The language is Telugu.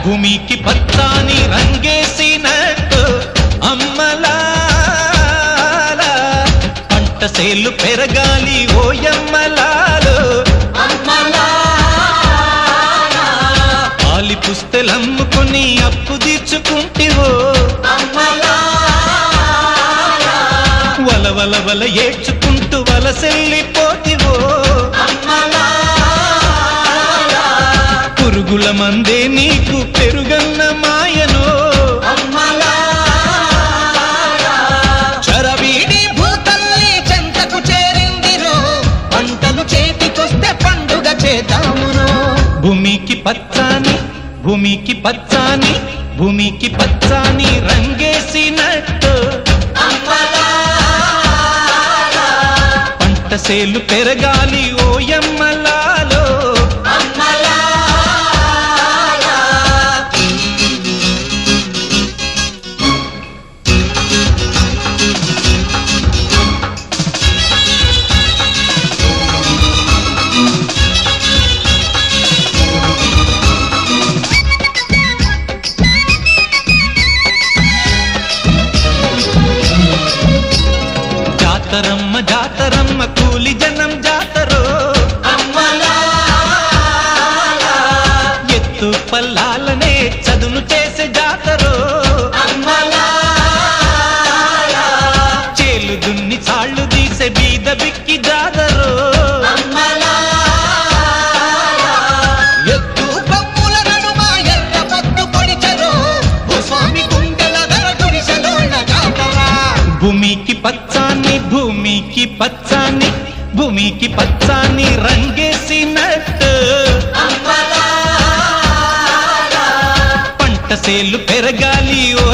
భూమికి పచ్చాని రంగేసినట్టు అమ్మలాల పంట సేలు పెరగాలి ఓయమ్మలాలు పాలి పుస్తెలమ్ముకుని అప్పు తీర్చుకుంటివో వల వల వల ఏడ్చుకుంటూ వలసెల్లిపోతివో పురుగుల మందే నీకు పెరుగన్న మాయను చరవీడి భూతల్లి చెంతకు చేరిందిరో పంటలు చేతికొస్తే పండుగ చేద్దామురో భూమికి పచ్చాని భూమికి పచ్చాని భూమికి పచ్చాని రంగేసినట్టు పంట సేలు పెరగాలి ఓయమ్మలాలో జాతరమ్మ జాతరమ్మ కూలి జనం జాతరో ఎత్తు పల్లాలనే చదును చేసే జాతరో చేలు దున్ని చాళ్ళు తీసే బీద బిక్కి జాతరో ఎత్తు కొమ్ముల నడుమ ఎర్ర పట్టు పొడిచెరో భూస్వామి గుండెల ధర గుడిసెలోన జాతర భూమికి పచ్చాని భూమికి పచ్చాని భూమికి పచ్చాని రంగేసినట్టు పంట సేలు పెరగాలి ఓ